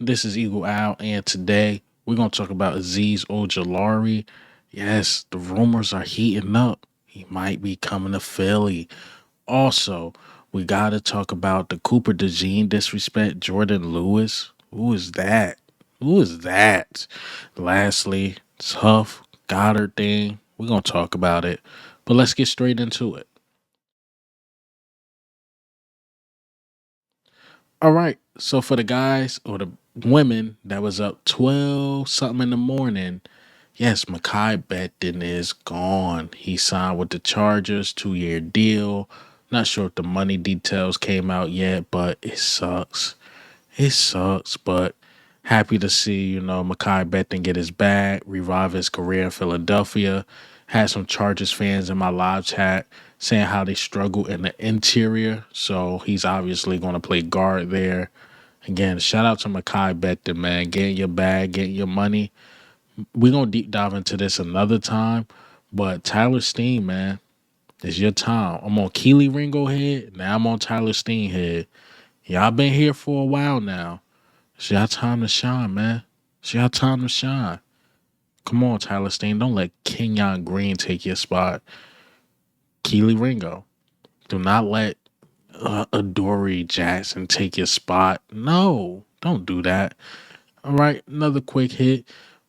This is Eagle Owl, and today we're going to talk about Azeez Ojulari. Yes, the rumors are heating up. He might be coming to Philly. Also, we got to talk about the Cooper DeJean disrespect, Jourdan Lewis. Who is that? Who is that? Lastly, tough Goddard thing. We're going to talk about it, but let's get straight into it. All right. So for the guys or the women that was up 12 something in the morning, yes, Mekhi Becton is gone. He signed with the Chargers, 2-year deal. Not sure if the money details came out yet, but it sucks. It sucks, but happy to see, Mekhi Becton get his bag, revive his career in Philadelphia. Had some Chargers fans in my live chat saying how they struggle in the interior. So he's obviously going to play guard there. Again, shout out to Mekhi Becton, man. Getting your bag, getting your money. We're going to deep dive into this another time. But Tyler Steen, man, it's your time. I'm on Keely Ringo head. Now I'm on Tyler Steen head. Y'all been here for a while now. It's y'all time to shine, man. It's y'all time to shine. Come on, Tyler Steen. Don't let Kenyon Green take your spot. Keely Ringo. Do not let Adoree Jackson take your spot. No, don't do that. All right, another quick hit.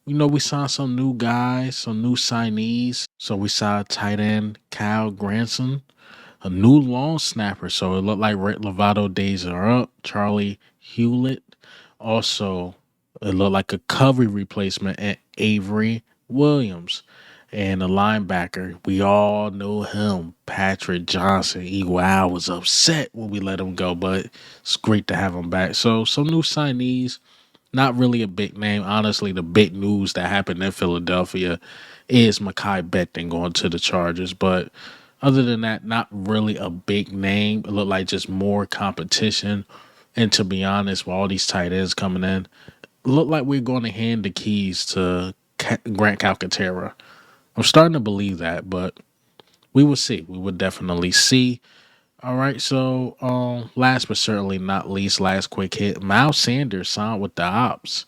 We signed some new guys, some new signees. So we signed tight end Kyle Granson, a new long snapper. So it looked like Red Lovato days are up. Charlie Hewlett. Also, it looked like a cover replacement at Avery Williams. And the linebacker, we all know him, Patrick Johnson. Eagle Owl was upset when we let him go, but it's great to have him back. So some new signees, not really a big name. Honestly, the big news that happened in Philadelphia is Mekhi Becton going to the Chargers. But other than that, not really a big name. It looked like just more competition. And to be honest, with all these tight ends coming in, it looked like we're going to hand the keys to Grant Calcaterra. I'm starting to believe that, but we will see. We will definitely see. All right, so last but certainly not least, last quick hit. Miles Sanders signed with the Ops.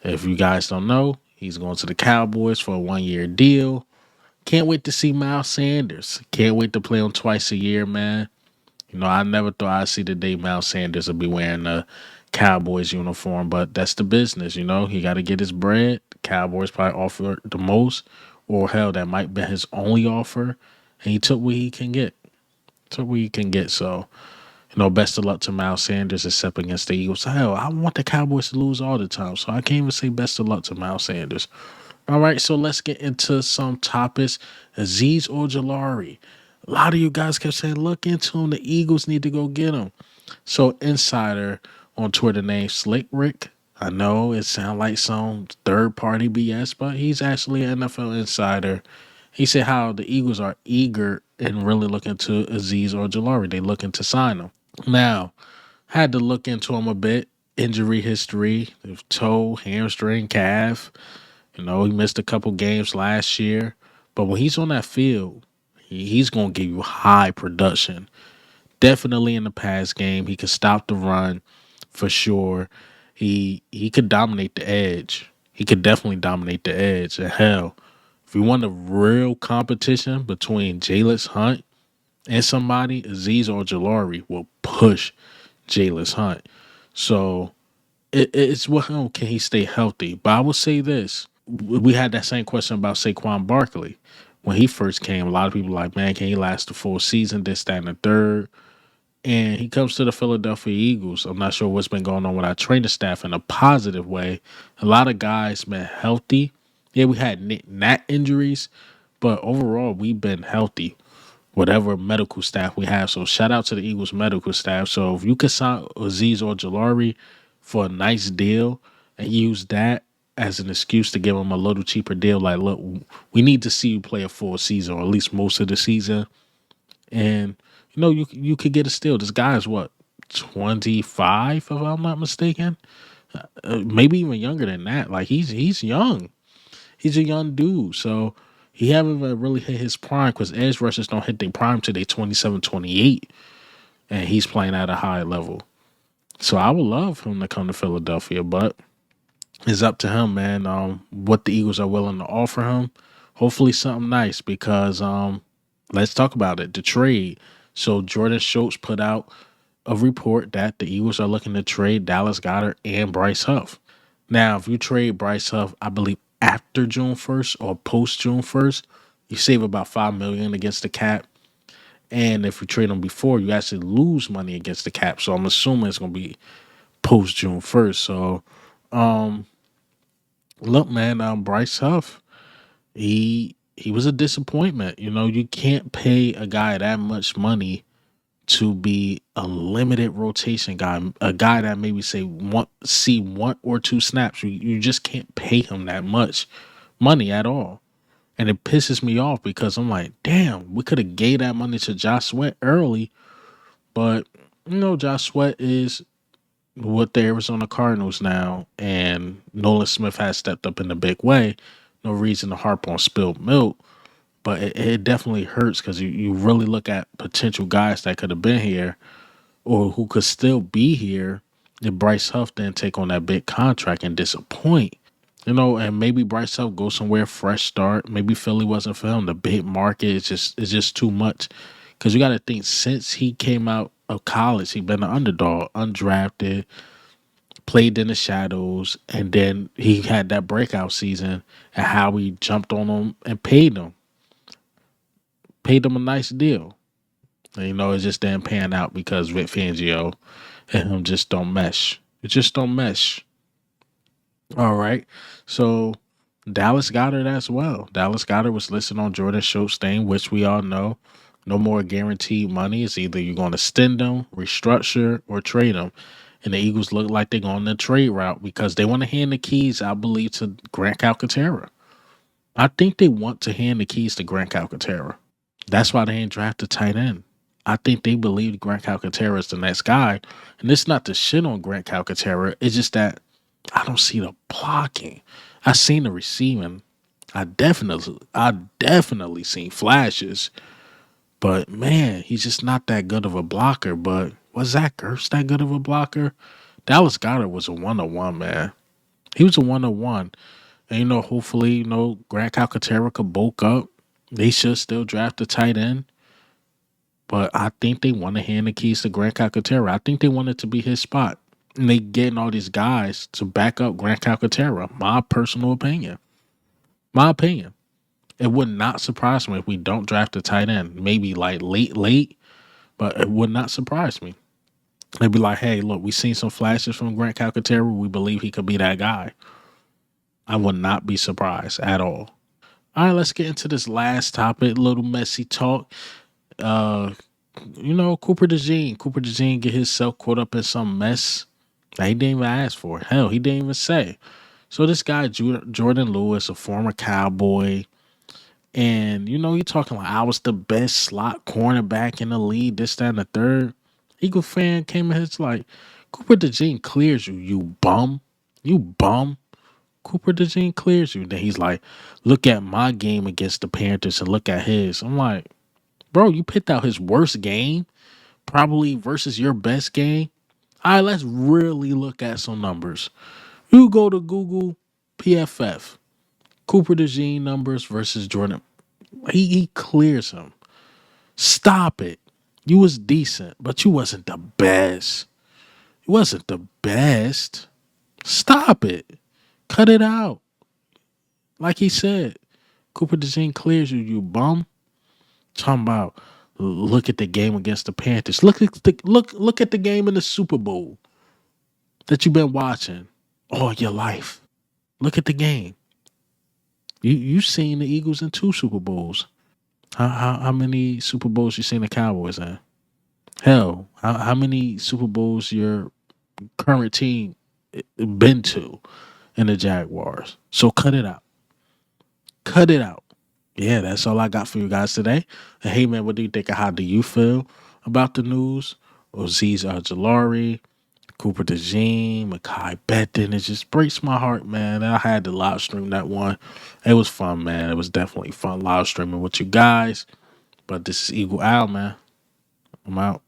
If you guys don't know, he's going to the Cowboys for a 1-year deal. Can't wait to see Miles Sanders. Can't wait to play him twice a year, man. I never thought I'd see the day Miles Sanders would be wearing a Cowboys uniform, but that's the business, He got to get his bread. Cowboys probably offer the most, or hell, that might be his only offer, and he took what he can get. Took what he can get. So, best of luck to Miles Sanders, except against the Eagles. Hell, I want the Cowboys to lose all the time, so I can't even say best of luck to Miles Sanders. All right, so let's get into some topics. Azeez Ojulari. A lot of you guys kept saying, look into him. The Eagles need to go get him. So Insider on Twitter named Slick Rick. I know it sounds like some third-party BS, but he's actually an NFL insider. He said how the Eagles are eager and really looking to Azeez Ojulari. They looking to sign him. Now, had to look into him a bit. Injury history, toe, hamstring, calf. He missed a couple games last year. But when he's on that field, he's going to give you high production. Definitely in the pass game. He could stop the run for sure. He could dominate the edge. He could definitely dominate the edge. And hell, if you want a real competition between Jalus Hunt and somebody, Azeez Ojulari will push Jalus Hunt. So it's with him, can he stay healthy? But I will say this. We had that same question about Saquon Barkley. When he first came, a lot of people were like, man, can he last the full season, this, that, and the third? And he comes to the Philadelphia Eagles. I'm not sure what's been going on with our training staff in a positive way. A lot of guys been healthy. Yeah, we had nat injuries, but overall, we've been healthy, whatever medical staff we have. So shout out to the Eagles medical staff. So if you could sign Azeez Ojulari for a nice deal and use that as an excuse to give him a little cheaper deal, like, look, we need to see you play a full season or at least most of the season. And, you could get a steal. This guy is what, 25, if I'm not mistaken? Maybe even younger than that. Like, he's young. He's a young dude. So he haven't even really hit his prime because edge rushers don't hit their prime till they 27, 28. And he's playing at a high level. So I would love him to come to Philadelphia, but it's up to him, man. What the Eagles are willing to offer him. Hopefully something nice because let's talk about it. The trade. So Jordan Schultz put out a report that the Eagles are looking to trade Dallas Goedert and Bryce Huff. Now, if you trade Bryce Huff, I believe after June 1st or post June 1st, you save about $5 million against the cap. And if you trade him before, you actually lose money against the cap. So I'm assuming it's gonna be post June 1st. So look, man, Bryce Huff, he was a disappointment. You know, you can't pay a guy that much money to be a limited rotation guy, a guy that maybe see one or two snaps. You just can't pay him that much money at all. And it pisses me off because I'm like, damn, we could have gave that money to Josh Sweat early, but you know, Josh Sweat is with the Arizona Cardinals now, and Nolan Smith has stepped up in a big way. No reason to harp on spilled milk, but it definitely hurts because you really look at potential guys that could have been here or who could still be here if Bryce Huff didn't take on that big contract and disappoint. You know, and maybe Bryce Huff goes somewhere fresh start. Maybe Philly wasn't for him. The big market is just too much. Because you got to think since he came out of college, he been an underdog, undrafted, played in the shadows, and then he had that breakout season and how we jumped on him and paid him a nice deal. And, you know, it just didn't pan out because Vic Fangio and him just don't mesh. It just don't mesh. All right. So Dallas Goedert as well. Dallas Goedert was listed on Jordan Schultz's thing, which we all know. No more guaranteed money. It's either you're going to extend them, restructure, or trade them. And the Eagles look like they're going the trade route because they want to hand the keys, I believe, to Grant Calcaterra. I think they want to hand the keys to Grant Calcaterra. That's why they ain't drafted tight end. I think they believe Grant Calcaterra is the next guy. And it's not to shit on Grant Calcaterra. It's just that I don't see the blocking. I seen the receiving. I definitely seen flashes. But man, he's just not that good of a blocker. But was Zach Ertz that good of a blocker? Dallas Goedert was a 101, man. He was a 101. And you know, hopefully, you know, Grant Calcaterra could bulk up. They should still draft a tight end. But I think they want to hand the keys to Grant Calcaterra. I think they want it to be his spot. And they getting all these guys to back up Grant Calcaterra. My personal opinion. My opinion. It would not surprise me if we don't draft a tight end. Maybe like late, but it would not surprise me. They'd be like, hey, look, we seen some flashes from Grant Calcaterra. We believe he could be that guy. I would not be surprised at all. All right, let's get into this last topic. Little messy talk. Uh, you know, Cooper DeJean. Cooper DeJean get himself caught up in some mess that he didn't even ask for. Hell, he didn't even say. So this guy, Jourdan Lewis, a former Cowboy, and you know, you talking like I was the best slot cornerback in the league, this, that, and the third. Eagle fan came in his like, Cooper DeJean clears you, you bum. You bum. Cooper DeJean clears you. Then he's like, look at my game against the Panthers and look at his. I'm like, bro, you picked out his worst game, probably versus your best game. All right, let's really look at some numbers. You go to Google PFF, Cooper DeJean numbers versus Jourdan. He clears him. Stop it. You was decent, but you wasn't the best. You wasn't the best. Stop it. Cut it out. Like he said, Cooper DeJean clears you, you bum. Talking about look at the game against the Panthers. Look at the game in the Super Bowl that you've been watching all your life. Look at the game. You seen the Eagles in 2 Super Bowls. How many Super Bowls you seen the Cowboys in? Hell, how many Super Bowls your current team been to in the Jaguars? So cut it out. Cut it out. Yeah, that's all I got for you guys today. And hey man, what do you think? How do you feel about the news? Azeez Ojulari, Cooper DeJean, Mekhi Becton. It just breaks my heart, man. I had to live stream that one. It was fun, man. It was definitely fun live streaming with you guys. But this is Eagle Owl, man. I'm out.